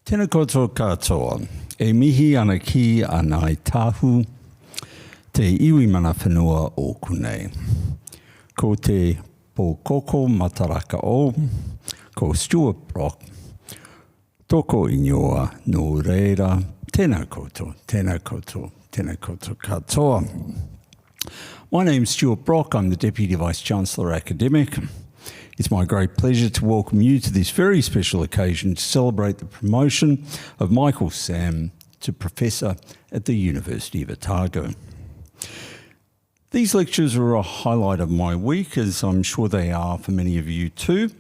Tēnā koutou katoa, e mihi ana ki anai tahu, te iwi mana whenua o kunei. Ko te pōkoko mataraka o, ko Stuart Brock, toko ingoa no reira, tēnā koutou, tēnā koutou, tēnā koutou katoa. My name's Stuart Brock, I'm the Deputy Vice-Chancellor Academic. It's my great pleasure to welcome you to this very special occasion to celebrate the promotion of Michael Sam to Professor at the University of Otago. These lectures are a highlight of my week, as I'm sure they are for many of you too.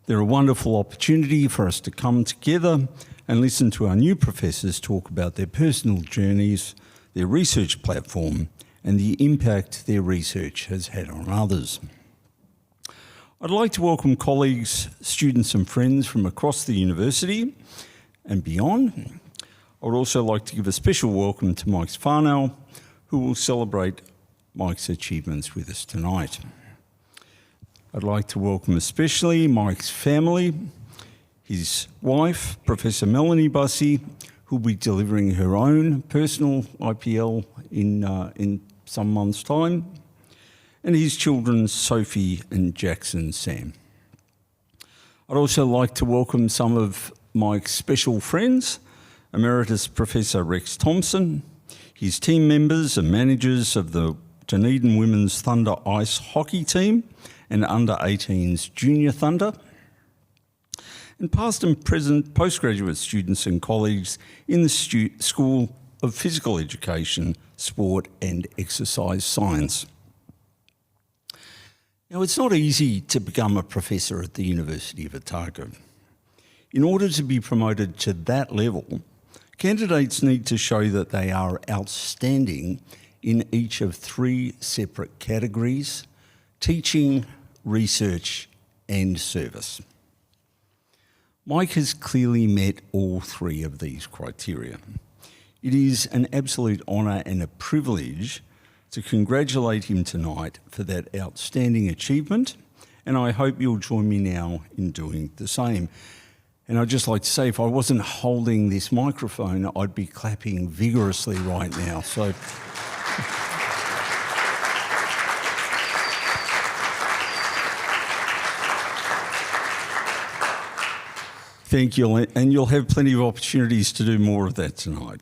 They're a wonderful opportunity for us to come together and listen to our new professors talk about their personal journeys, their research platform, and the impact their research has had on others. I'd like to welcome colleagues, students and friends from across the university and beyond. I would also like to give a special welcome to Mike's whānau, who will celebrate Mike's achievements with us tonight. I'd like to welcome especially Mike's family, his wife, Professor Melanie Bussey, who will be delivering her own personal IPL in some months' time, and his children, Sophie and Jackson Sam. I'd also like to welcome some of Mike's special friends, Emeritus Professor Rex Thompson, his team members and managers of the Dunedin Women's Thunder Ice Hockey Team and Under-18s Junior Thunder, and past and present postgraduate students and colleagues in the School of Physical Education, Sport and Exercise Science. Now, it's not easy to become a professor at the University of Otago. In order to be promoted to that level, candidates need to show that they are outstanding in each of three separate categories: teaching, research, and service. Mike has clearly met all three of these criteria. It is an absolute honour and a privilege to congratulate him tonight for that outstanding achievement, and I hope you'll join me now in doing the same. And I'd just like to say, if I wasn't holding this microphone, I'd be clapping vigorously right now. So thank you, and you'll have plenty of opportunities to do more of that tonight.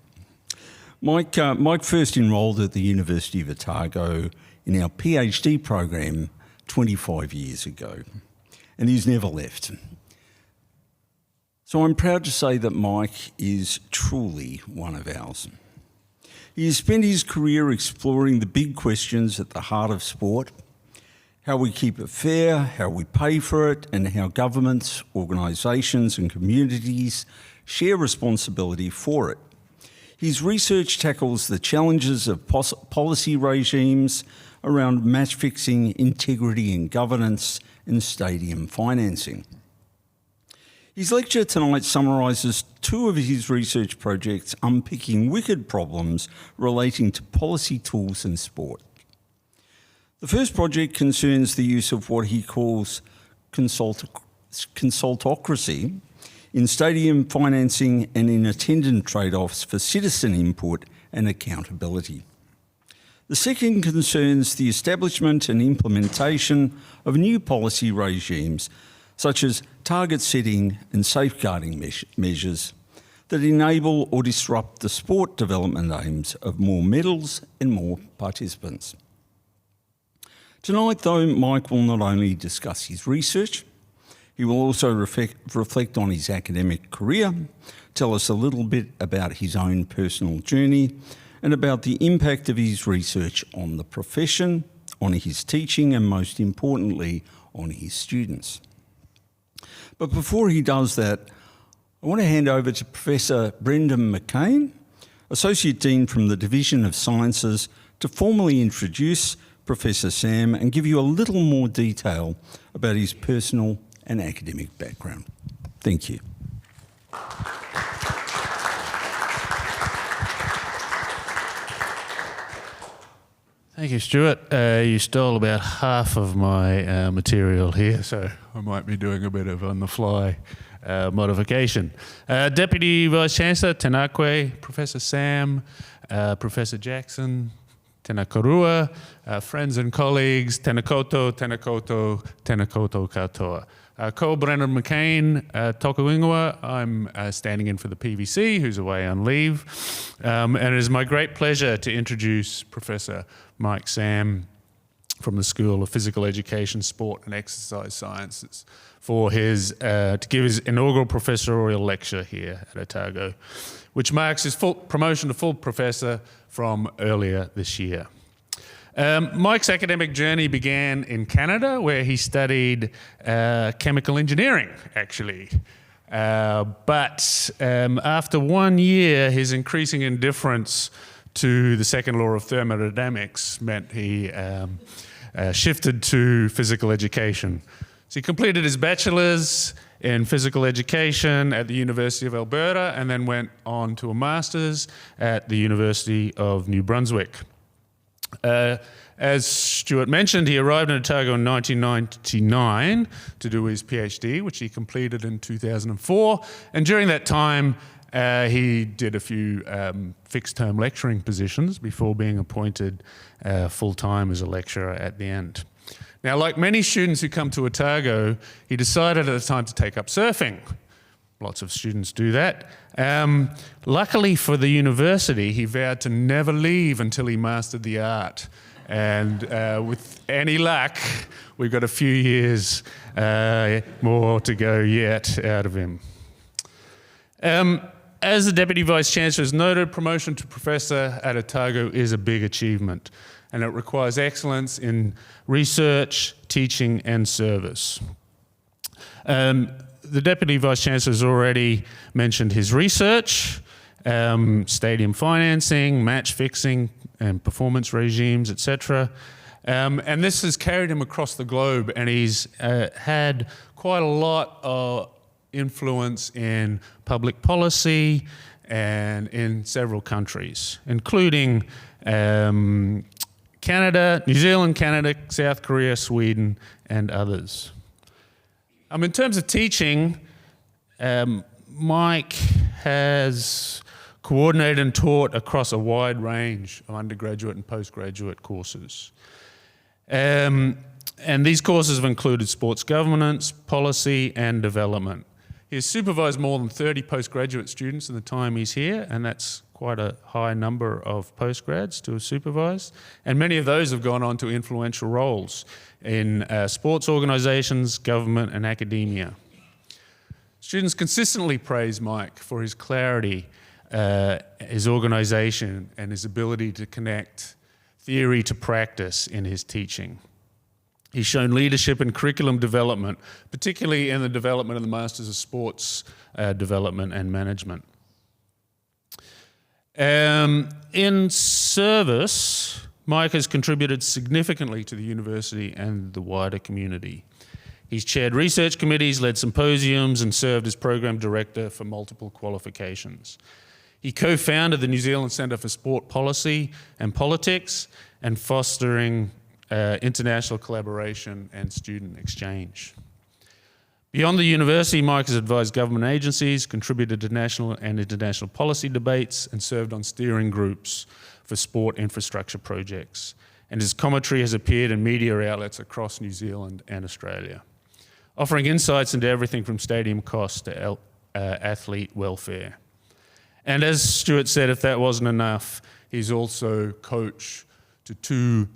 Mike first enrolled at the University of Otago in our PhD program 25 years ago, and he's never left. So I'm proud to say that Mike is truly one of ours. He has spent his career exploring the big questions at the heart of sport: how we keep it fair, how we pay for it, and how governments, organisations and communities share responsibility for it. His research tackles the challenges of policy regimes around match fixing, integrity and governance, and stadium financing. His lecture tonight summarises two of his research projects unpicking wicked problems relating to policy tools in sport. The first project concerns the use of what he calls consultocracy in stadium financing and in attendance trade-offs for citizen input and accountability. The second concerns the establishment and implementation of new policy regimes, such as target setting and safeguarding measures that enable or disrupt the sport development aims of more medals and more participants. Tonight, though, Mike will not only discuss his research, he will also reflect on his academic career, tell us a little bit about his own personal journey, and about the impact of his research on the profession, on his teaching, and most importantly, on his students. But before he does that, I want to hand over to Professor Brendan McCain, Associate Dean from the Division of Sciences, to formally introduce Professor Sam and give you a little more detail about his personal and academic background. Thank you. Thank you, Stuart. You stole about half of my material here, so I might be doing a bit of on-the-fly modification. Deputy Vice Chancellor, Tenakwe, Professor Sam, Professor Jackson, Tēnā korua, friends and colleagues, tēnā koutou, tēnā koutou, tēnā koutou katoa. Cole Brennan McCain, toku ingoa. I'm standing in for the PVC, who's away on leave. And it is my great pleasure to introduce Professor Mike Sam from the School of Physical Education, Sport and Exercise Sciences for to give his inaugural professorial lecture here at Otago, which marks his full promotion to full professor from earlier this year. Mike's academic journey began in Canada, where he studied chemical engineering, actually. But after 1 year, his increasing indifference to the second law of thermodynamics meant he shifted to physical education. So he completed his bachelor's in physical education at the University of Alberta and then went on to a master's at the University of New Brunswick. As Stuart mentioned, he arrived in Otago in 1999 to do his PhD, which he completed in 2004. And during that time, he did a few fixed-term lecturing positions before being appointed full-time as a lecturer at the end. Now, like many students who come to Otago, he decided at the time to take up surfing. Lots of students do that. Luckily for the university, he vowed to never leave until he mastered the art. And with any luck, we've got a few years more to go yet out of him. As the Deputy Vice Chancellor has noted, promotion to Professor at Otago is a big achievement, and it requires excellence in research, teaching, and service. The Deputy Vice Chancellor has already mentioned his research, stadium financing, match fixing, and performance regimes, etc. And this has carried him across the globe, and he's had quite a lot of influence in public policy and in several countries, including Canada, New Zealand, Canada, South Korea, Sweden, and others. In terms of teaching, Mike has coordinated and taught across a wide range of undergraduate and postgraduate courses. And these courses have included sports governance, policy, and development. He has supervised more than 30 postgraduate students in the time he's here, and that's quite a high number of postgrads to have supervised. And many of those have gone on to influential roles in sports organisations, government, and academia. Students consistently praise Mike for his clarity, his organisation, and his ability to connect theory to practice in his teaching. He's shown leadership in curriculum development, particularly in the development of the Masters of Sports Development and Management. In service, Mike has contributed significantly to the university and the wider community. He's chaired research committees, led symposiums, and served as program director for multiple qualifications. He co-founded the New Zealand Centre for Sport Policy and Politics and fostering international collaboration and student exchange. Beyond the university, Mike has advised government agencies, contributed to national and international policy debates, and served on steering groups for sport infrastructure projects. And his commentary has appeared in media outlets across New Zealand and Australia, offering insights into everything from stadium costs to athlete welfare. And as Stuart said, if that wasn't enough, he's also coach to two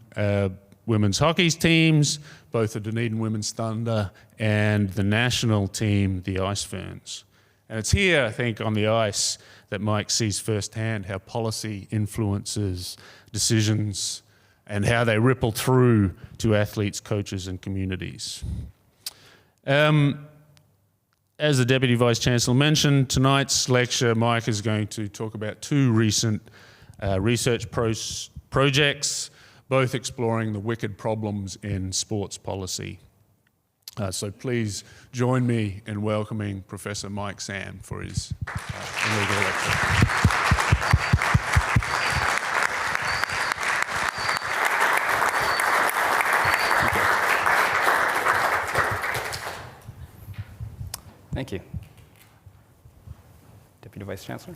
women's hockey teams, both the Dunedin Women's Thunder and the national team, the Ice Ferns. And it's here, I think, on the ice that Mike sees firsthand how policy influences decisions and how they ripple through to athletes, coaches, and communities. As the Deputy Vice Chancellor mentioned, tonight's lecture, Mike is going to talk about two recent research projects, both exploring the wicked problems in sports policy. So please join me in welcoming Professor Mike Sam for his inaugural lecture. Thank you. Deputy Vice Chancellor?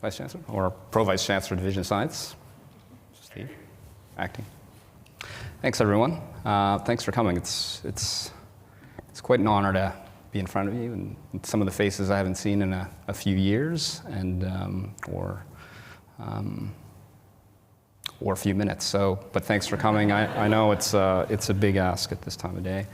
Vice Chancellor? Or Pro-Vice Chancellor, Division of Science? Steve? Acting. Thanks, everyone. Thanks for coming. It's quite an honor to be in front of you, and some of the faces I haven't seen in a few years, and or a few minutes. But thanks for coming. I know it's a big ask at this time of day.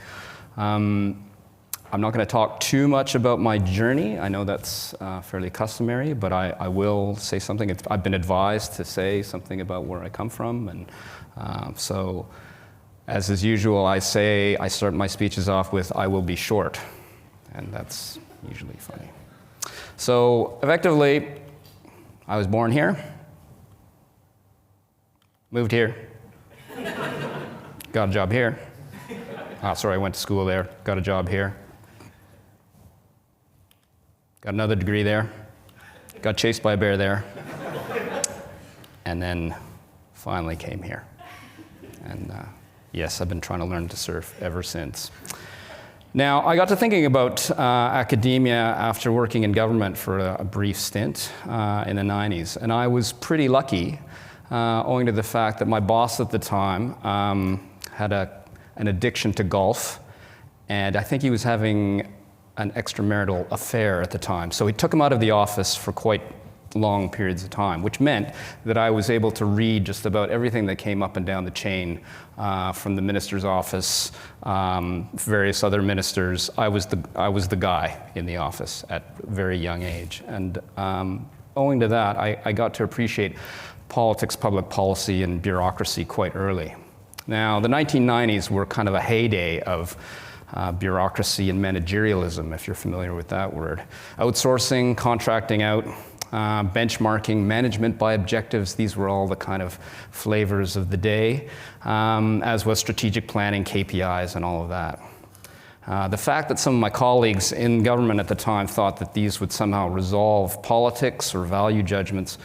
I'm not going to talk too much about my journey. I know that's fairly customary, but I will say something. I've been advised to say something about where I come from, and so, as is usual, I start my speeches off with, "I will be short," and that's usually funny. So, effectively, I was born here, moved here, got a job here. I went to school there, got a job here. Got another degree there, got chased by a bear there, and then finally came here. And yes, I've been trying to learn to surf ever since. Now, I got to thinking about academia after working in government for a brief stint in the 90s, and I was pretty lucky owing to the fact that my boss at the time had an addiction to golf, and I think he was having an extramarital affair at the time. So he took him out of the office for quite long periods of time, which meant that I was able to read just about everything that came up and down the chain from the minister's office, various other ministers. I was the guy in the office at a very young age. And owing to that, I got to appreciate politics, public policy, and bureaucracy quite early. Now, the 1990s were kind of a heyday of bureaucracy and managerialism, if you're familiar with that word. Outsourcing, contracting out, benchmarking, management by objectives, these were all the kind of flavors of the day, as was strategic planning, KPIs, and all of that. The fact that some of my colleagues in government at the time thought that these would somehow resolve politics or value judgments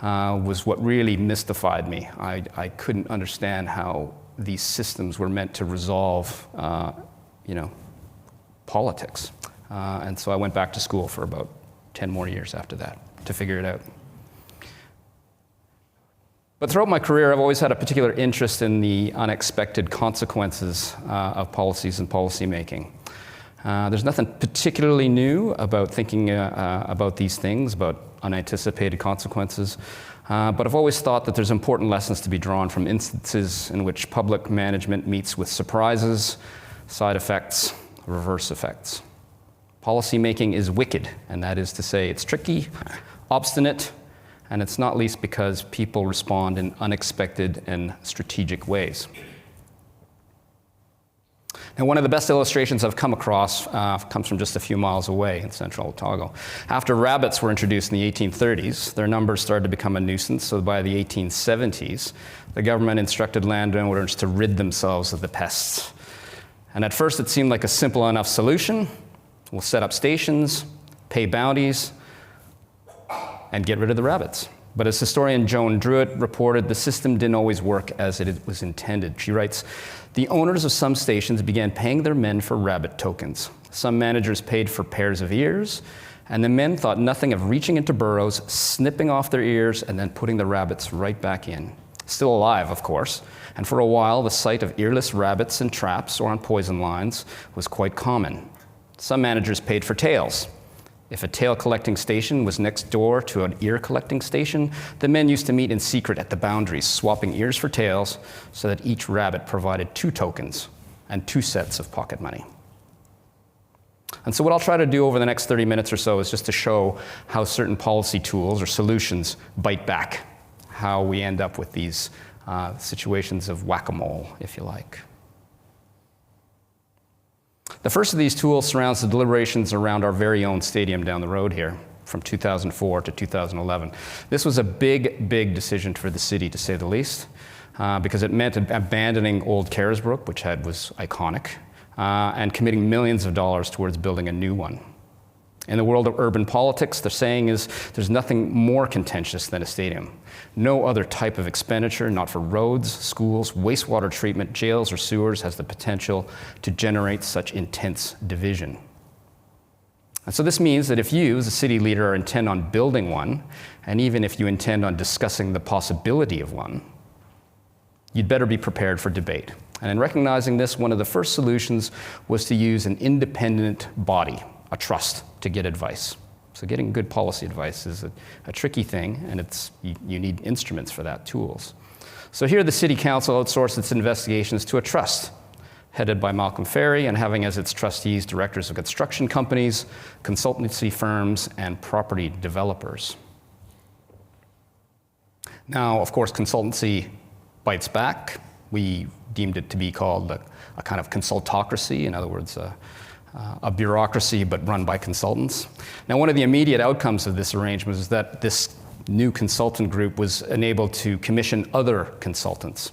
was what really mystified me. I couldn't understand how these systems were meant to resolve politics. And so I went back to school for about 10 more years after that to figure it out. But throughout my career, I've always had a particular interest in the unexpected consequences of policies and policymaking. There's nothing particularly new about thinking about these things, about unanticipated consequences. But I've always thought that there's important lessons to be drawn from instances in which public management meets with surprises, side effects, reverse effects. Policymaking is wicked, and that is to say it's tricky, obstinate, and it's not least because people respond in unexpected and strategic ways. Now, one of the best illustrations I've come across comes from just a few miles away in central Otago. After rabbits were introduced in the 1830s, their numbers started to become a nuisance, so by the 1870s, the government instructed landowners to rid themselves of the pests. And at first, it seemed like a simple enough solution. We'll set up stations, pay bounties, and get rid of the rabbits. But as historian Joan Druitt reported, the system didn't always work as it was intended. She writes, "The owners of some stations began paying their men for rabbit tokens. Some managers paid for pairs of ears, and the men thought nothing of reaching into burrows, snipping off their ears, and then putting the rabbits right back in. Still alive, of course. And for a while, the sight of earless rabbits in traps or on poison lines was quite common. Some managers paid for tails. If a tail collecting station was next door to an ear collecting station, the men used to meet in secret at the boundaries, swapping ears for tails so that each rabbit provided 2 tokens and 2 sets of pocket money." And so what I'll try to do over the next 30 minutes or so is just to show how certain policy tools or solutions bite back, how we end up with these situations of whack-a-mole, if you like. The first of these tools surrounds the deliberations around our very own stadium down the road here from 2004 to 2011. This was a big, big decision for the city, to say the least, because it meant abandoning old Carisbrook, which was iconic, and committing millions of dollars towards building a new one. In the world of urban politics, the saying is there's nothing more contentious than a stadium. No other type of expenditure, not for roads, schools, wastewater treatment, jails, or sewers, has the potential to generate such intense division. And so this means that if you, as a city leader, intend on building one, and even if you intend on discussing the possibility of one, you'd better be prepared for debate. And in recognizing this, one of the first solutions was to use an independent body, a trust, to get advice. So getting good policy advice is a tricky thing, and you need instruments for that, tools. So here the City Council outsourced its investigations to a trust, headed by Malcolm Ferry, and having as its trustees directors of construction companies, consultancy firms, and property developers. Now, of course, consultancy bites back. We deemed it to be called a kind of consultocracy, in other words, a bureaucracy but run by consultants. Now, one of the immediate outcomes of this arrangement was that this new consultant group was enabled to commission other consultants.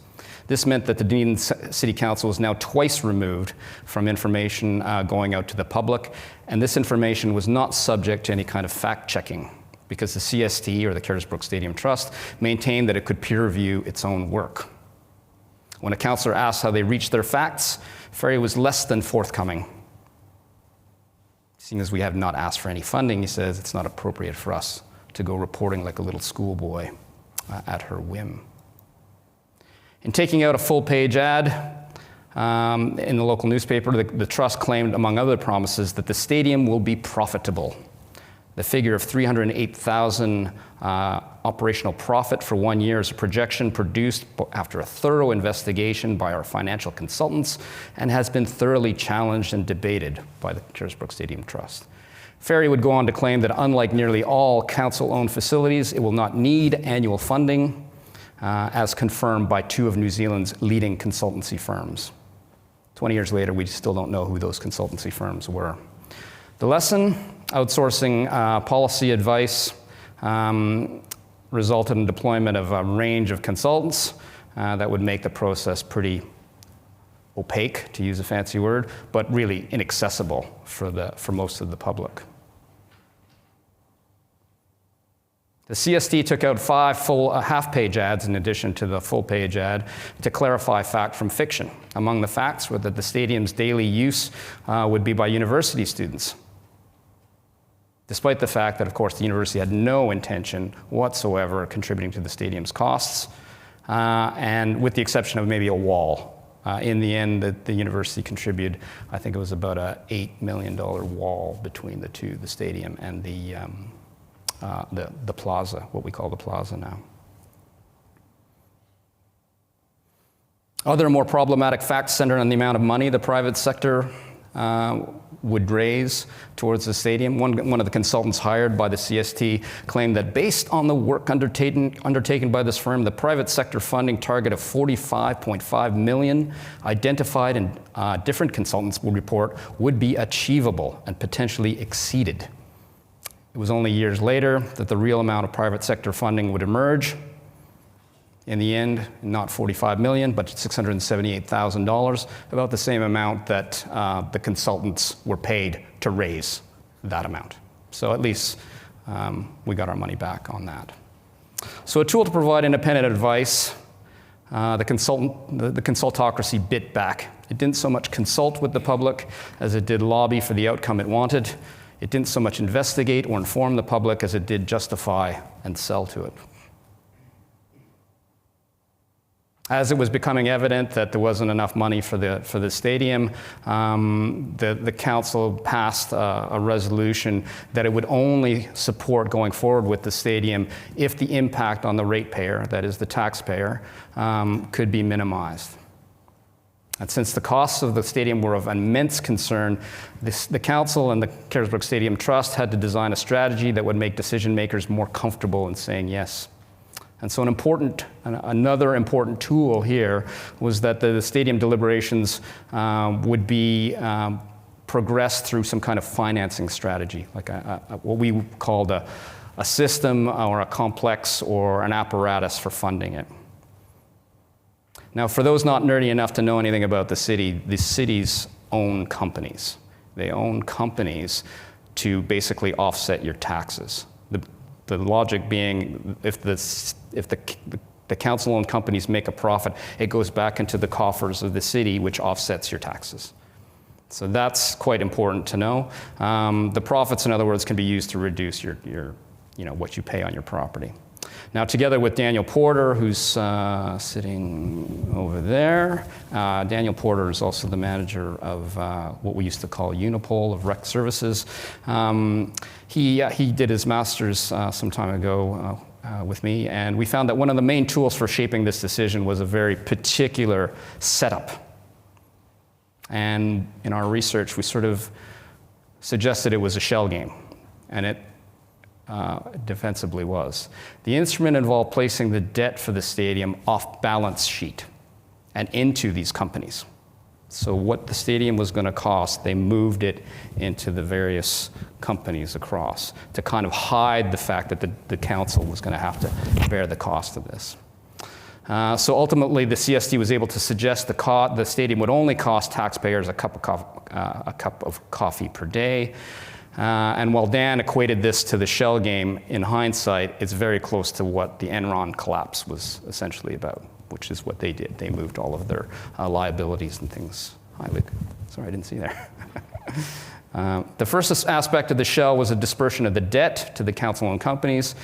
This meant that the Dunedin City Council was now twice removed from information going out to the public, and this information was not subject to any kind of fact-checking because the CST, or the Carisbrook Stadium Trust, maintained that it could peer review its own work. When a councillor asked how they reached their facts, Ferry was less than forthcoming. Seeing as we have not asked for any funding, he says it's not appropriate for us to go reporting like a little schoolboy at her whim. In taking out a full-page ad in the local newspaper, the trust claimed, among other promises, that the stadium will be profitable. The figure of $308,000 operational profit for 1 year is a projection produced after a thorough investigation by our financial consultants and has been thoroughly challenged and debated by the Carisbrook Stadium Trust. Ferry would go on to claim that unlike nearly all council-owned facilities, it will not need annual funding, as confirmed by two of New Zealand's leading consultancy firms. 20 years later, we still don't know who those consultancy firms were. The lesson: outsourcing policy advice resulted in deployment of a range of consultants that would make the process pretty opaque, to use a fancy word, but really inaccessible for most of the public. The CST took out 5 full half-page ads in addition to the full-page ad to clarify fact from fiction. Among the facts were that the stadium's daily use would be by university students, despite the fact that, of course, the university had no intention whatsoever of contributing to the stadium's costs, and with the exception of maybe a wall. In the end, the university contributed, I think it was about a $8 million wall between the two, the stadium and the plaza, what we call the plaza now. Other more problematic facts centered on the amount of money the private sector would raise towards the stadium. One of the consultants hired by the CST claimed that based on the work undertaken by this firm, the private sector funding target of $45.5 million identified in different consultants would report would be achievable and potentially exceeded. It was only years later that the real amount of private sector funding would emerge. In the end, not $45 million, but $678,000, about the same amount that the consultants were paid to raise that amount. So at least we got our money back on that. So a tool to provide independent advice, the consultocracy bit back. It didn't so much consult with the public as it did lobby for the outcome it wanted. It didn't so much investigate or inform the public as it did justify and sell to it. As it was becoming evident that there wasn't enough money for the stadium, the council passed a resolution that it would only support going forward with the stadium if the impact on the ratepayer, that is the taxpayer, could be minimized. And since the costs of the stadium were of immense concern, the council and the Carisbrook Stadium Trust had to design a strategy that would make decision makers more comfortable in saying yes. And so another important tool here was that the stadium deliberations would be progressed through some kind of financing strategy, like what we called a system or a complex or an apparatus for funding it. Now, for those not nerdy enough to know anything about the cities own companies. They own companies to basically offset your taxes. The logic being, if the council-owned companies make a profit, it goes back into the coffers of the city, which offsets your taxes. So that's quite important to know. The profits, in other words, can be used to reduce your what you pay on your property. Now, together with Daniel Porter, who's sitting over there, Daniel Porter is also the manager of what we used to call Unipol of Rec Services. He did his master's some time ago with me, and we found that one of the main tools for shaping this decision was a very particular setup. And in our research, we sort of suggested it was a shell game, and it defensively was. The instrument involved placing the debt for the stadium off balance sheet and into these companies. So what the stadium was going to cost, they moved it into the various companies across to kind of hide the fact that the council was going to have to bear the cost of this. So ultimately, the CSD was able to suggest the stadium would only cost taxpayers a cup of coffee per day. And while Dan equated this to the shell game, in hindsight, it's very close to what the Enron collapse was essentially about, which is what they did. They moved all of their liabilities and things. Hi, Luke. Sorry, I didn't see you there. The first aspect of the shell was a dispersion of the debt to the council-owned companies,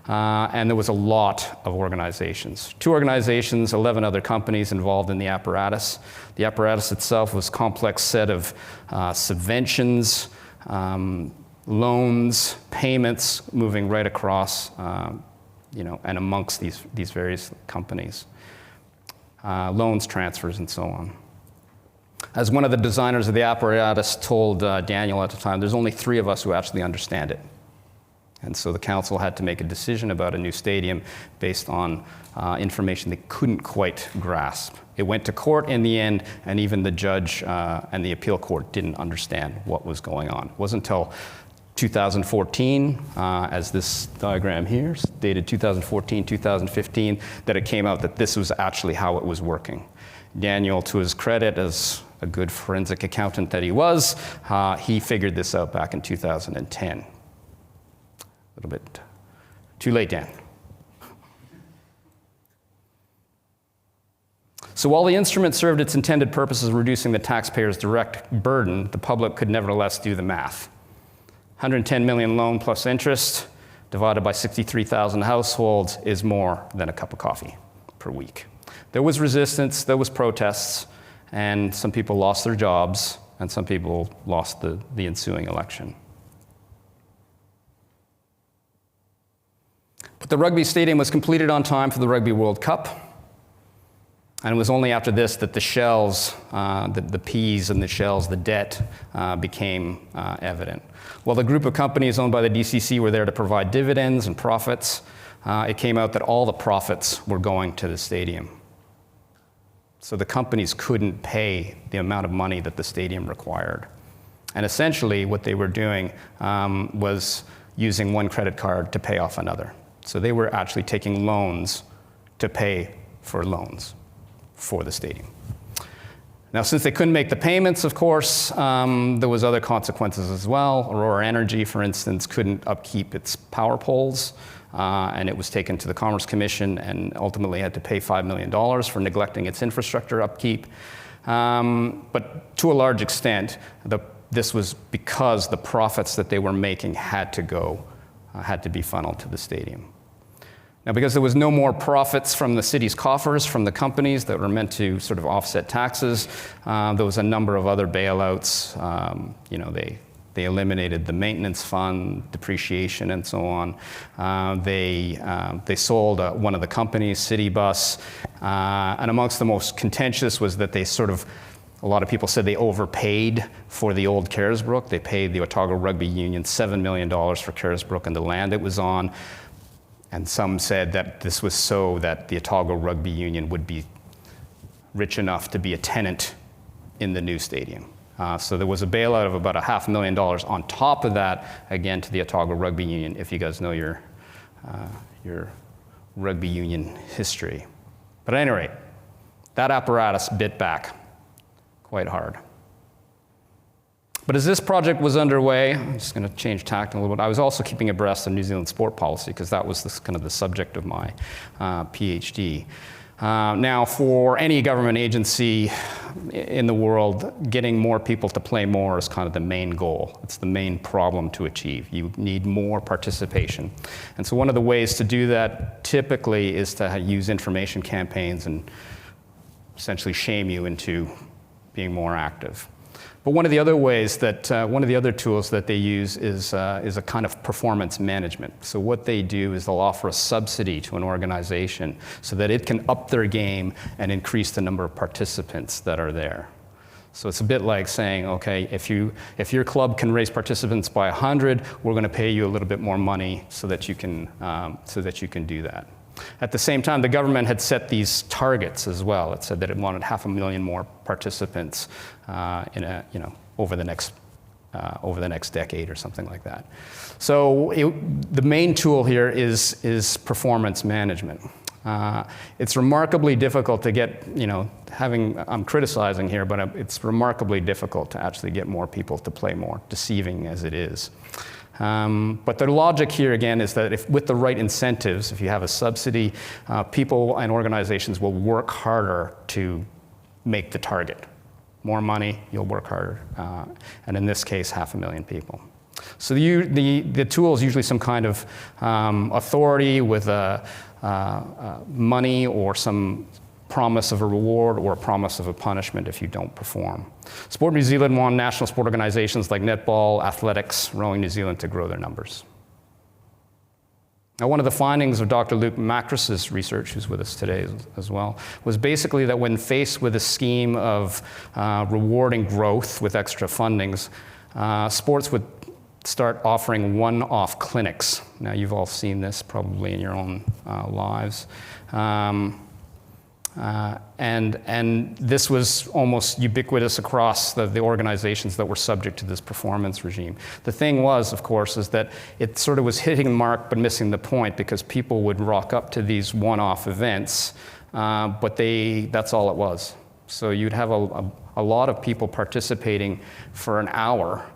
and there was a lot of organizations. 2 organizations, 11 other companies involved in the apparatus. The apparatus itself was a complex set of subventions, loans, payments moving right across, and amongst these various companies. Loans, transfers, and so on. As one of the designers of the apparatus told Daniel at the time, there's only 3 of us who actually understand it. And so the council had to make a decision about a new stadium based on information they couldn't quite grasp. It went to court in the end, and even the judge and the appeal court didn't understand what was going on. It wasn't until 2014, as this diagram here, dated 2014, 2015, that it came out that this was actually how it was working. Daniel, to his credit, as a good forensic accountant that he was, he figured this out back in 2010. A little bit too late, Dan. So while the instrument served its intended purpose of reducing the taxpayer's direct burden, the public could nevertheless do the math. 110 million loan plus interest divided by 63,000 households is more than a cup of coffee per week. There was resistance, there was protests, and some people lost their jobs, and some people lost the ensuing election. But the rugby stadium was completed on time for the Rugby World Cup. And it was only after this that the shells, the P's and the shells, the debt, became evident. While the group of companies owned by the DCC were there to provide dividends and profits, it came out that all the profits were going to the stadium. So the companies couldn't pay the amount of money that the stadium required. And essentially what they were doing was using one credit card to pay off another. So they were actually taking loans to pay for loans for the stadium. Now, since they couldn't make the payments, of course, there was other consequences as well. Aurora Energy, for instance, couldn't upkeep its power poles, and it was taken to the Commerce Commission and ultimately had to pay $5 million for neglecting its infrastructure upkeep. But to a large extent, this was because the profits that they were making had to be funneled to the stadium. Now, because there was no more profits from the city's coffers, from the companies that were meant to sort of offset taxes, there was a number of other bailouts. They eliminated the maintenance fund, depreciation, and so on. They sold one of the companies, City Bus, and amongst the most contentious was that they a lot of people said they overpaid for the old Carisbrook. They paid the Otago Rugby Union $7 million for Carisbrook and the land it was on. And some said that this was so that the Otago Rugby Union would be rich enough to be a tenant in the new stadium. So there was a bailout of about $500,000 on top of that, again, to the Otago Rugby Union, if you guys know your rugby union history. But at any rate, that apparatus bit back quite hard. But as this project was underway, I'm just going to change tact a little bit, I was also keeping abreast of New Zealand sport policy because that was kind of the subject of my PhD. Now, for any government agency in the world, getting more people to play more is kind of the main goal. It's the main problem to achieve. You need more participation. And so one of the ways to do that typically is to use information campaigns and essentially shame you into being more active. But one of the other ways that, one of the other tools that they use is a kind of performance management. So what they do is they'll offer a subsidy to an organization so that it can up their game and increase the number of participants that are there. So it's a bit like saying, okay, if your club can raise participants by 100, we're going to pay you a little bit more money so that you can do that. At the same time, the government had set these targets as well. It said that it wanted 500,000 more participants over the next decade or something like that. So the main tool here is performance management. It's remarkably difficult to get, I'm criticizing here, but it's remarkably difficult to actually get more people to play more, deceiving as it is. But the logic here again is that with the right incentives, if you have a subsidy, people and organizations will work harder to make the target. More money, you'll work harder. And in this case, 500,000 people. So the tool is usually some kind of authority with money or some promise of a reward or a promise of a punishment if you don't perform. Sport New Zealand wanted national sport organizations like netball, athletics, rowing New Zealand to grow their numbers. Now, one of the findings of Dr. Luke Macris's research, who's with us today as well, was basically that when faced with a scheme of rewarding growth with extra fundings, sports would start offering one-off clinics. Now, you've all seen this probably in your own lives. And this was almost ubiquitous across the organizations that were subject to this performance regime. The thing was, of course, is that it sort of was hitting the mark but missing the point because people would rock up to these one-off events, but that's all it was. So you'd have a lot of people participating for an hour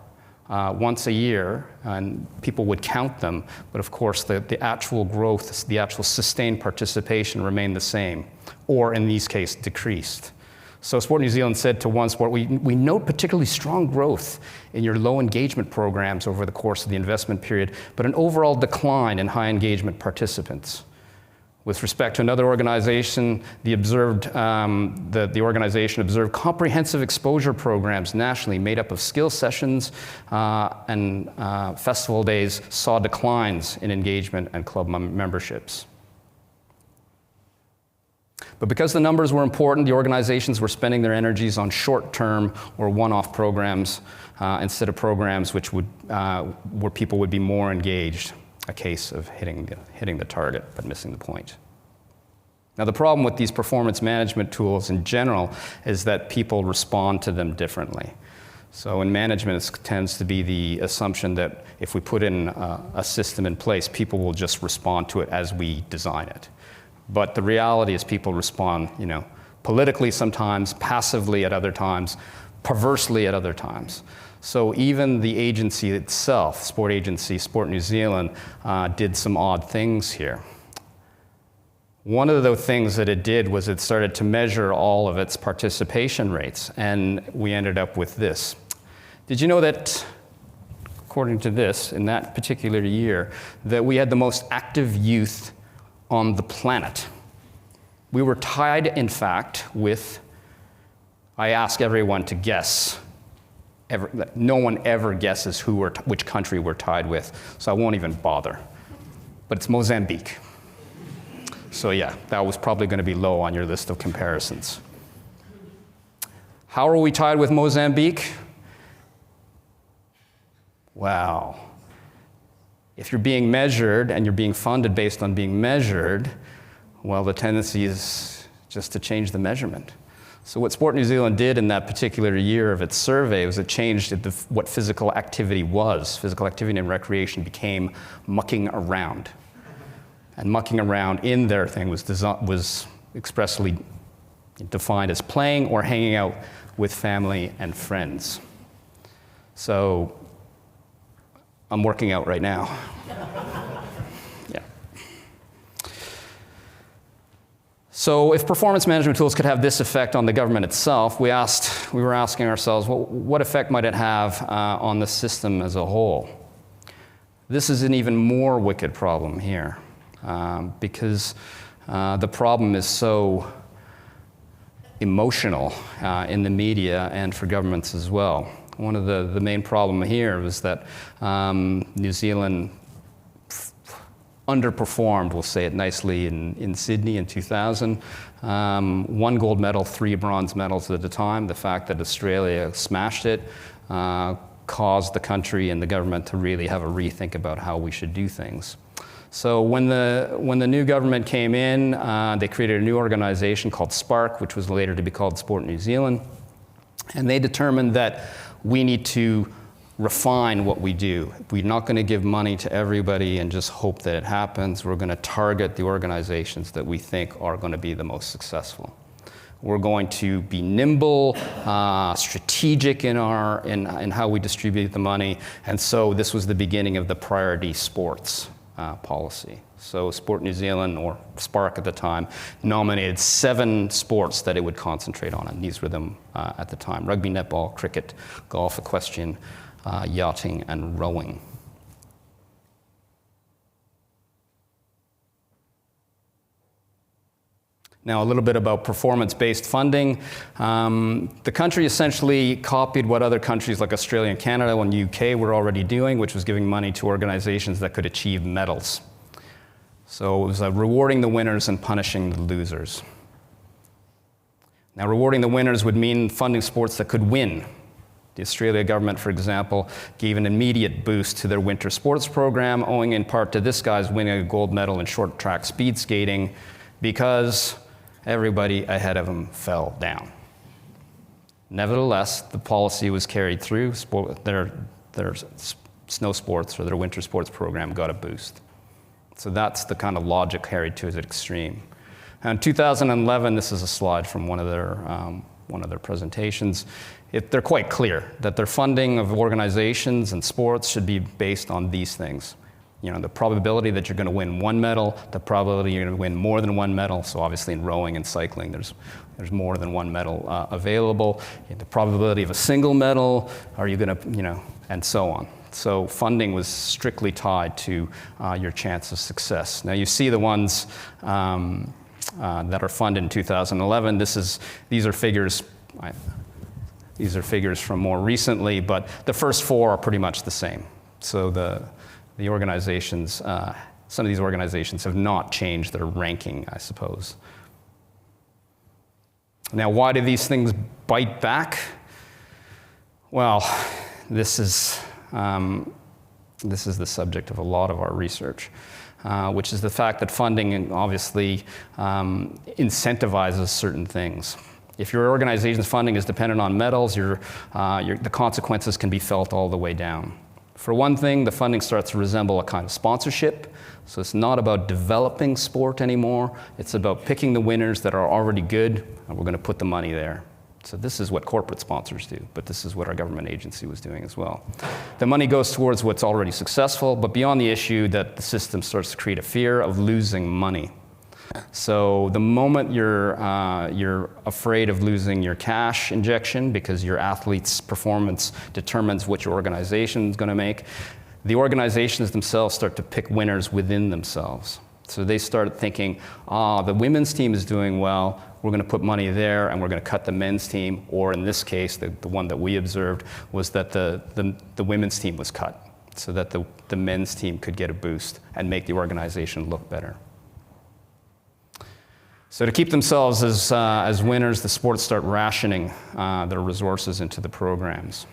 once a year, and people would count them, but of course the actual growth, the actual sustained participation remained the same, or in these cases decreased. So Sport New Zealand said to One Sport, we note particularly strong growth in your low engagement programs over the course of the investment period, but an overall decline in high engagement participants. With respect to another organization, the organization observed comprehensive exposure programs nationally made up of skill sessions and festival days saw declines in engagement and club memberships. But because the numbers were important, the organizations were spending their energies on short-term or one-off programs instead of programs where people would be more engaged. A case of hitting the target but missing the point. Now, the problem with these performance management tools in general is that people respond to them differently. So in management, it tends to be the assumption that if we put in a system in place, people will just respond to it as we design it. But the reality is people respond, politically sometimes, passively at other times, perversely at other times. So even the agency itself, sport agency, Sport New Zealand, did some odd things here. One of the things that it did was it started to measure all of its participation rates, and we ended up with this. Did you know that, according to this, in that particular year, that we had the most active youth on the planet? We were tied, in fact, with, I ask everyone to guess. No one ever guesses which country we're tied with, so I won't even bother. But it's Mozambique. So yeah, that was probably going to be low on your list of comparisons. How are we tied with Mozambique? Wow. If you're being measured and you're being funded based on being measured, well, the tendency is just to change the measurement. So what Sport New Zealand did in that particular year of its survey was it changed what physical activity was. Physical activity and recreation became mucking around. And mucking around in their thing was expressly defined as playing or hanging out with family and friends. So I'm working out right now. So if performance management tools could have this effect on the government itself, we were asking ourselves, well, what effect might it have on the system as a whole? This is an even more wicked problem here, because the problem is so emotional in the media and for governments as well. One of the main problem here was that New Zealand underperformed, we'll say it nicely, in Sydney in 2000. 1 gold medal, 3 bronze medals at the time. The fact that Australia smashed it caused the country and the government to really have a rethink about how we should do things. So when the new government came in, they created a new organization called Spark, which was later to be called Sport New Zealand. And they determined that we need to refine what we do. We're not going to give money to everybody and just hope that it happens. We're going to target the organizations that we think are going to be the most successful. We're going to be nimble, strategic in how we distribute the money. And so this was the beginning of the priority sports policy. So Sport New Zealand, or Spark at the time, nominated 7 sports that it would concentrate on, and these were them at the time: rugby, netball, cricket, golf, equestrian, yachting, and rowing. Now, a little bit about performance-based funding. The country essentially copied what other countries like Australia and Canada and the UK were already doing, which was giving money to organizations that could achieve medals. So it was rewarding the winners and punishing the losers. Now, rewarding the winners would mean funding sports that could win. The Australia government, for example, gave an immediate boost to their winter sports program, owing in part to this guy's winning a gold medal in short track speed skating, because everybody ahead of him fell down. Nevertheless, the policy was carried through. Their snow sports or their winter sports program got a boost. So that's the kind of logic carried to its extreme. In 2011, this is a slide from one of their presentations. They're quite clear that their funding of organizations and sports should be based on these things. You know, the probability that you're going to win 1 medal, the probability you're going to win more than 1 medal. So obviously in rowing and cycling, there's more than 1 medal available. The probability of a single medal, are you going to, and so on. So funding was strictly tied to your chance of success. Now you see the ones that are funded in 2011. These are figures. These are figures from more recently, but the first 4 are pretty much the same. So the organizations, some of these organizations have not changed their ranking, I suppose. Now, why do these things bite back? Well, this is the subject of a lot of our research, which is the fact that funding obviously incentivizes certain things. If your organization's funding is dependent on medals, the consequences can be felt all the way down. For one thing, the funding starts to resemble a kind of sponsorship. So it's not about developing sport anymore. It's about picking the winners that are already good, and we're going to put the money there. So this is what corporate sponsors do, but this is what our government agency was doing as well. The money goes towards what's already successful, but beyond the issue that the system starts to create a fear of losing money. So the moment you're afraid of losing your cash injection because your athlete's performance determines what your organization is going to make, the organizations themselves start to pick winners within themselves. So they start thinking, the women's team is doing well, we're going to put money there and we're going to cut the men's team. Or in this case, the one that we observed was that the women's team was cut so that the men's team could get a boost and make the organization look better. So to keep themselves as winners, the sports start rationing their resources into the programs.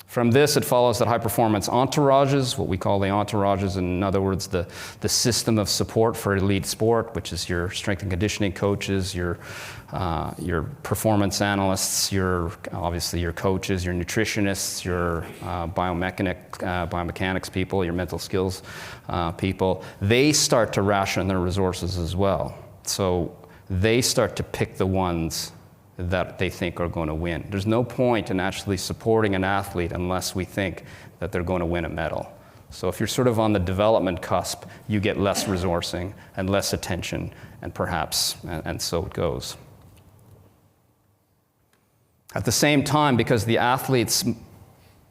From this, it follows that high-performance entourages, what we call the entourages, in other words, the system of support for elite sport, which is your strength and conditioning coaches, your performance analysts, obviously your coaches, your nutritionists, your biomechanics people, your mental skills people, they start to ration their resources as well. So they start to pick the ones that they think are going to win. There's no point in actually supporting an athlete unless we think that they're going to win a medal. So if you're sort of on the development cusp, you get less resourcing and less attention, and perhaps, and so it goes. At the same time, because the athletes'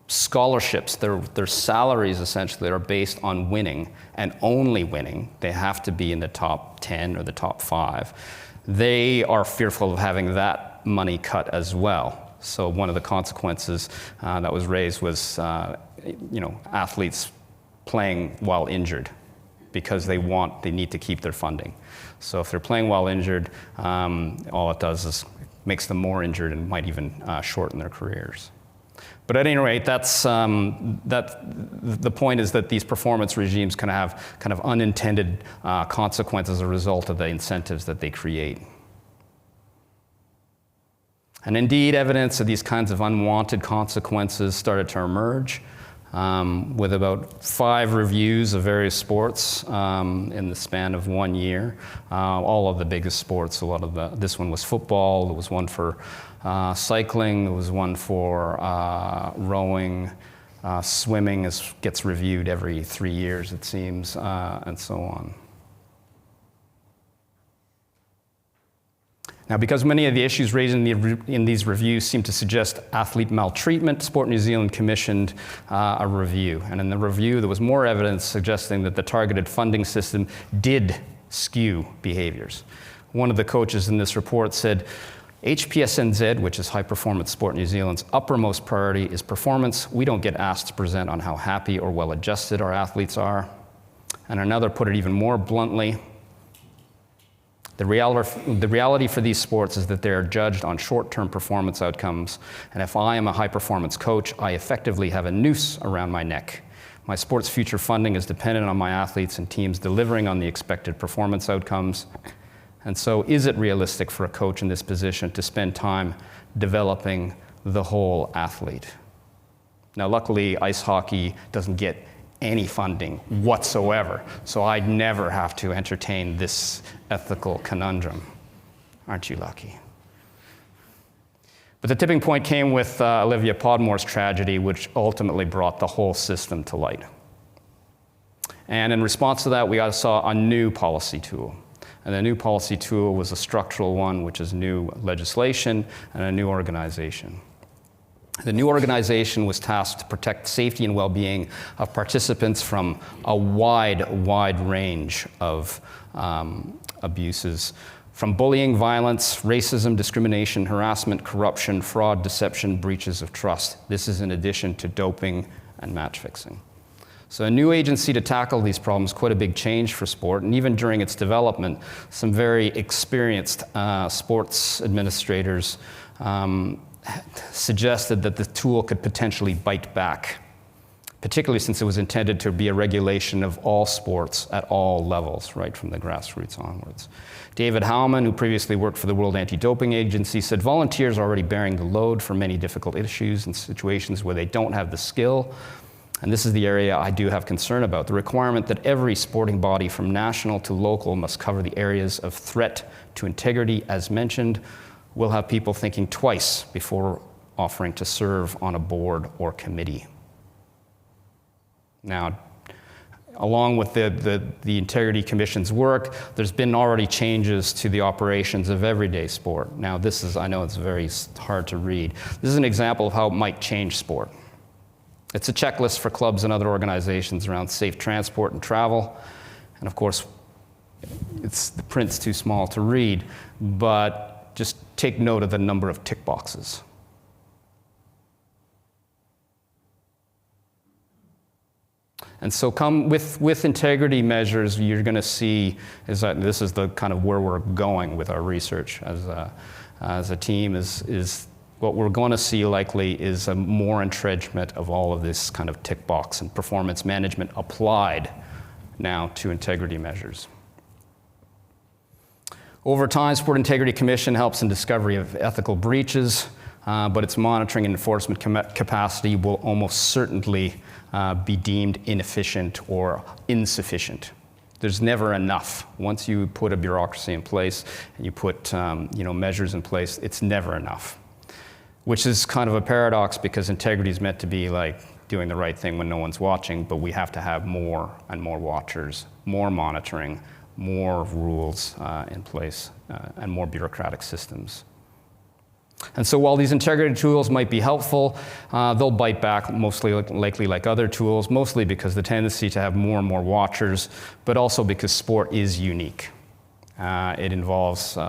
scholarships, their salaries essentially are based on winning and only winning, they have to be in the top 10 or the top 5, they are fearful of having that money cut as well. So one of the consequences that was raised was, athletes playing while injured because they need to keep their funding. So if they're playing while injured, all it does is makes them more injured and might even shorten their careers. But at any rate, the point is that these performance regimes can have kind of unintended consequences as a result of the incentives that they create. And indeed, evidence of these kinds of unwanted consequences started to emerge with about 5 reviews of various sports in the span of 1 year. All of the biggest sports, this one was football, there was one for cycling, there was one for rowing, swimming gets reviewed every 3 years, it seems, and so on. Now, because many of the issues raised in these reviews seem to suggest athlete maltreatment, Sport New Zealand commissioned a review. And in the review, there was more evidence suggesting that the targeted funding system did skew behaviors. One of the coaches in this report said, HPSNZ, which is High Performance Sport New Zealand's uppermost priority, is performance. We don't get asked to present on how happy or well-adjusted our athletes are. And another put it even more bluntly, the reality for these sports is that they are judged on short-term performance outcomes, and if I am a high-performance coach, I effectively have a noose around my neck. My sports future funding is dependent on my athletes and teams delivering on the expected performance outcomes. And so is it realistic for a coach in this position to spend time developing the whole athlete? Now, luckily, ice hockey doesn't get any funding whatsoever, so I'd never have to entertain this ethical conundrum. Aren't you lucky? But the tipping point came with Olivia Podmore's tragedy, which ultimately brought the whole system to light. And in response to that, we saw a new policy tool. And the new policy tool was a structural one, which is new legislation and a new organization. The new organization was tasked to protect safety and well-being of participants from a wide range of abuses, from bullying, violence, racism, discrimination, harassment, corruption, fraud, deception, breaches of trust. This is in addition to doping and match fixing. So a new agency to tackle these problems, quite a big change for sport, and even during its development, some very experienced sports administrators suggested that the tool could potentially bite back, particularly since it was intended to be a regulation of all sports at all levels, right from the grassroots onwards. David Howman, who previously worked for the World Anti-Doping Agency, said volunteers are already bearing the load for many difficult issues and situations where they don't have the skill. And this is the area I do have concern about, the requirement that every sporting body from national to local must cover the areas of threat to integrity as mentioned. We'll have people thinking twice before offering to serve on a board or committee. Now, along with the Integrity Commission's work, there's been already changes to the operations of everyday sport. Now, this is, I know it's very hard to read. This is an example of how it might change sport. It's a checklist for clubs and other organizations around safe transport and travel. And of course, the print's too small to read, but just take note of the number of tick boxes. And so with integrity measures, you're going to see this is the kind of where we're going with our research as a team is what we're going to see likely is a more entrenchment of all of this kind of tick box and performance management applied now to integrity measures. Over time, Sport Integrity Commission helps in discovery of ethical breaches, but its monitoring and enforcement capacity will almost certainly be deemed inefficient or insufficient. There's never enough. Once you put a bureaucracy in place and you put measures in place, it's never enough. Which is kind of a paradox because integrity is meant to be like doing the right thing when no one's watching, but we have to have more and more watchers, more monitoring, more rules in place, and more bureaucratic systems. And so while these integrity tools might be helpful, they'll bite back mostly likely like other tools, mostly because the tendency to have more and more watchers, but also because sport is unique. It involves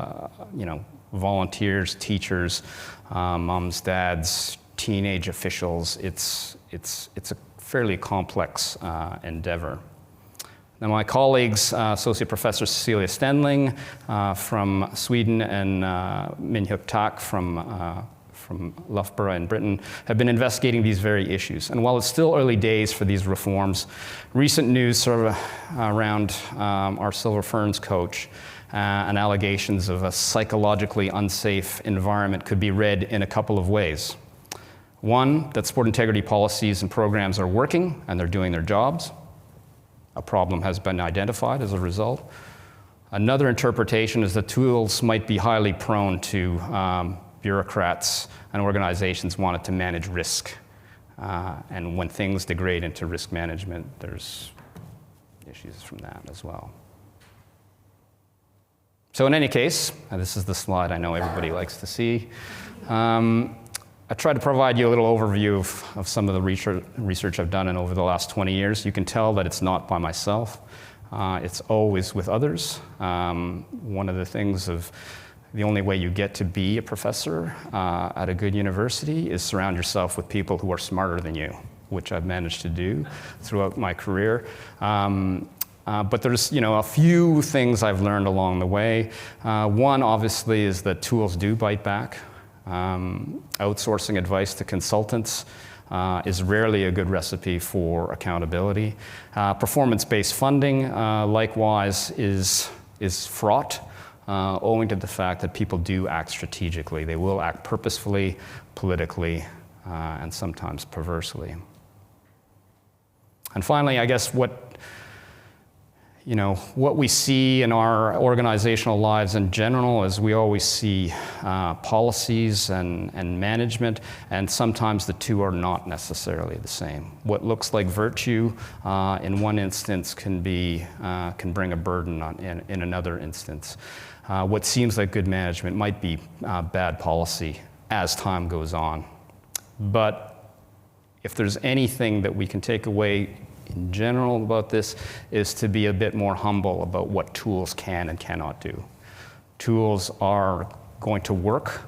volunteers, teachers, moms, dads, teenage officials. It's a fairly complex endeavor. Now, my colleagues, Associate Professor Cecilia Stenling from Sweden and Min-Hyuk Tak from Loughborough in Britain, have been investigating these very issues. And while it's still early days for these reforms, recent news sort of around our Silver Ferns coach and allegations of a psychologically unsafe environment could be read in a couple of ways. One, that sport integrity policies and programs are working and they're doing their jobs. A problem has been identified as a result. Another interpretation is that tools might be highly prone to bureaucrats and organizations wanting to manage risk. And when things degrade into risk management, there's issues from that as well. So in any case, and this is the slide I know everybody likes to see, I tried to provide you a little overview of some of the research I've done over the last 20 years. You can tell that it's not by myself. It's always with others. One of the things of the only way you get to be a professor at a good university is surround yourself with people who are smarter than you, which I've managed to do throughout my career. But there's a few things I've learned along the way. One, obviously, is that tools do bite back. Outsourcing advice to consultants is rarely a good recipe for accountability. Performance-based funding, likewise, is fraught, owing to the fact that people do act strategically. They will act purposefully, politically, and sometimes perversely. And finally, I guess what we see in our organizational lives in general is we always see policies and management, and sometimes the two are not necessarily the same. What looks like virtue in one instance can bring a burden in another instance. What seems like good management might be bad policy as time goes on. But if there's anything that we can take away in general about this, is to be a bit more humble about what tools can and cannot do. Tools are going to work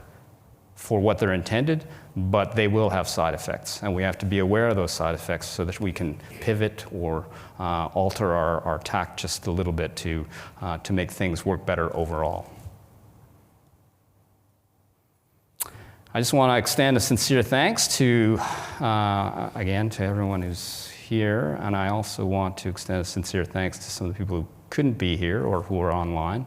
for what they're intended, but they will have side effects, and we have to be aware of those side effects so that we can pivot or alter our tack just a little bit to make things work better overall. I just want to extend a sincere thanks to, again, to everyone who's here, and I also want to extend a sincere thanks to some of the people who couldn't be here or who are online.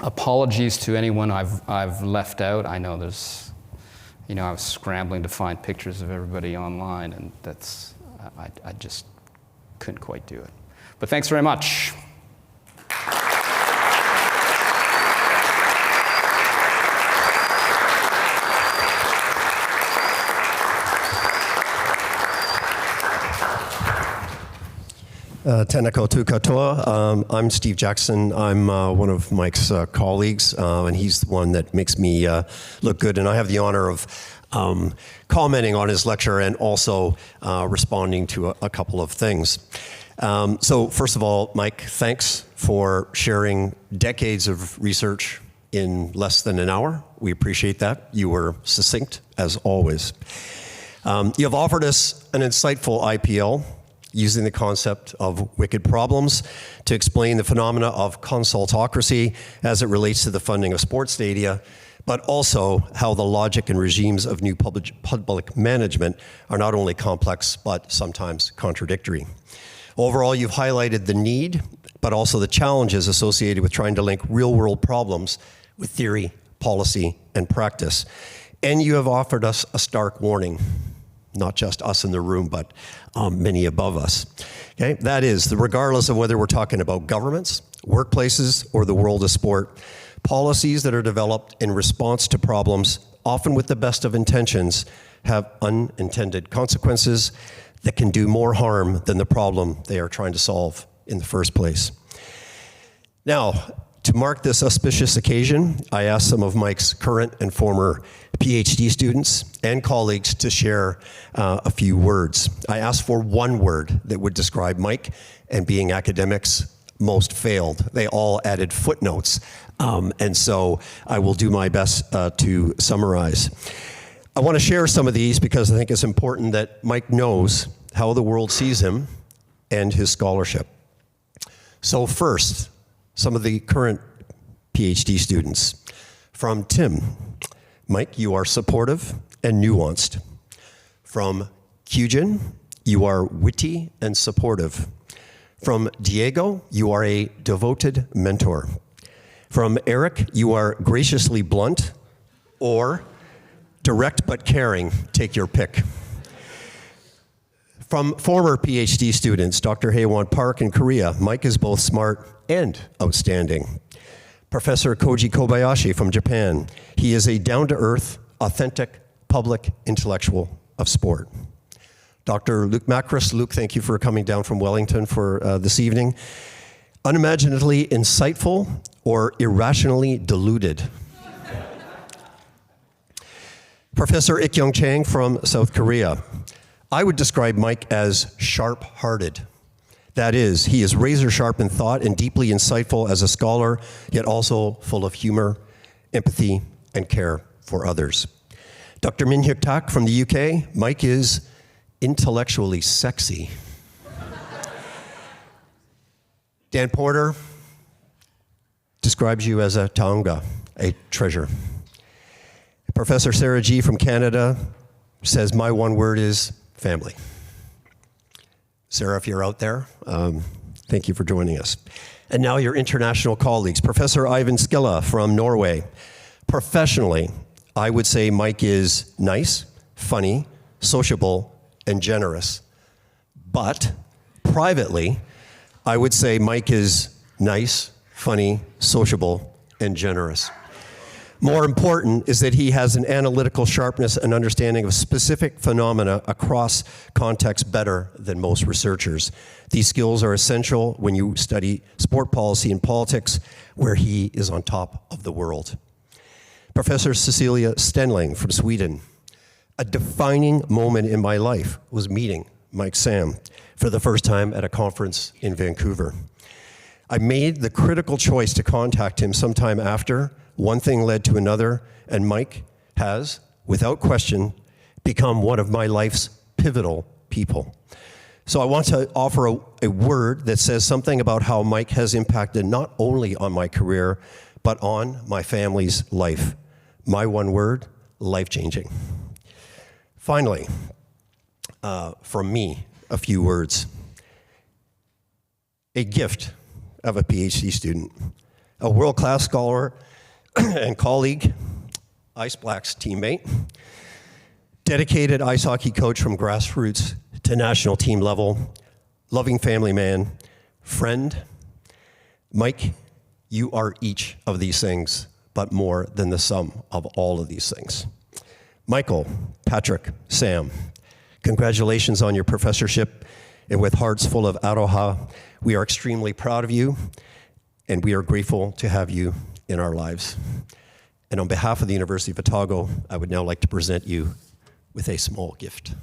Apologies to anyone I've left out. I know there's, I was scrambling to find pictures of everybody online, and I just couldn't quite do it. But thanks very much. Tēnā koutou katoa. I'm Steve Jackson. I'm one of Mike's colleagues, and he's the one that makes me look good. And I have the honor of commenting on his lecture and also responding to a couple of things. So first of all, Mike, thanks for sharing decades of research in less than an hour. We appreciate that. You were succinct, as always. You have offered us an insightful IPL using the concept of wicked problems to explain the phenomena of consultocracy as it relates to the funding of sports stadia, but also how the logic and regimes of new public management are not only complex, but sometimes contradictory. Overall, you've highlighted the need, but also the challenges associated with trying to link real-world problems with theory, policy, and practice. And you have offered us a stark warning. Not just us in the room, but many above us. Okay? That is, regardless of whether we're talking about governments, workplaces, or the world of sport, policies that are developed in response to problems, often with the best of intentions, have unintended consequences that can do more harm than the problem they are trying to solve in the first place. Now, to mark this auspicious occasion, I asked some of Mike's current and former PhD students and colleagues to share a few words. I asked for one word that would describe Mike, and being academics, most failed. They all added footnotes, and so I will do my best to summarize. I want to share some of these because I think it's important that Mike knows how the world sees him and his scholarship. So first, some of the current PhD students. From Tim, Mike, you are supportive and nuanced. From Kyujin, you are witty and supportive. From Diego, you are a devoted mentor. From Eric, you are graciously blunt or direct but caring, take your pick. From former PhD students, Dr. Haewon Park in Korea, Mike is both smart and outstanding. Professor Koji Kobayashi from Japan, he is a down-to-earth, authentic, public intellectual of sport. Dr. Luke Macris, Luke, thank you for coming down from Wellington for this evening. Unimaginably insightful or irrationally deluded. Professor Ik-Young Chang from South Korea. I would describe Mike as sharp-hearted. That is, he is razor-sharp in thought and deeply insightful as a scholar, yet also full of humor, empathy, and care for others. Dr. Min Hyuk Tak from the UK, Mike is intellectually sexy. Dan Porter describes you as a taonga, a treasure. Professor Sarah G. from Canada says, my one word is family. Sarah, if you're out there, thank you for joining us. And now your international colleagues. Professor Ivan Skilla from Norway. Professionally, I would say Mike is nice, funny, sociable, and generous. But privately, I would say Mike is nice, funny, sociable, and generous. More important is that he has an analytical sharpness and understanding of specific phenomena across contexts better than most researchers. These skills are essential when you study sport policy and politics, where he is on top of the world. Professor Cecilia Stenling from Sweden. A defining moment in my life was meeting Mike Sam for the first time at a conference in Vancouver. I made the critical choice to contact him sometime after. One thing led to another, and Mike has, without question, become one of my life's pivotal people. So I want to offer a word that says something about how Mike has impacted not only on my career, but on my family's life. My one word, life-changing. Finally, from me, a few words. A gift of a PhD student, a world-class scholar and colleague, Ice Blacks teammate, dedicated ice hockey coach from grassroots to national team level, loving family man, friend. Mike, you are each of these things, but more than the sum of all of these things. Michael, Patrick, Sam, congratulations on your professorship, and with hearts full of aroha, we are extremely proud of you, and we are grateful to have you in our lives. And on behalf of the University of Otago, I would now like to present you with a small gift.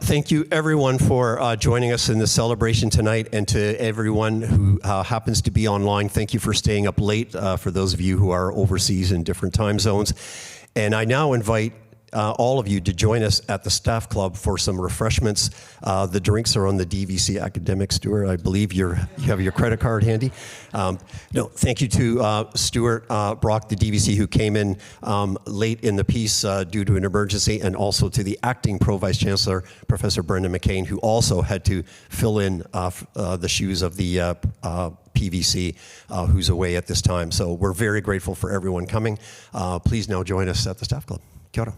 Thank you, everyone, for joining us in this celebration tonight, and to everyone who happens to be online, thank you for staying up late, for those of you who are overseas in different time zones. And I now invite all of you to join us at the Staff Club for some refreshments. The drinks are on the DVC Academic, Stuart. I believe you have your credit card handy. Thank you to Stuart Brock, the DVC, who came in late in the piece due to an emergency, and also to the acting Pro-Vice Chancellor, Professor Brendan McCain, who also had to fill in the shoes of the PVC, who's away at this time. So we're very grateful for everyone coming. Please now join us at the Staff Club. Kia ora.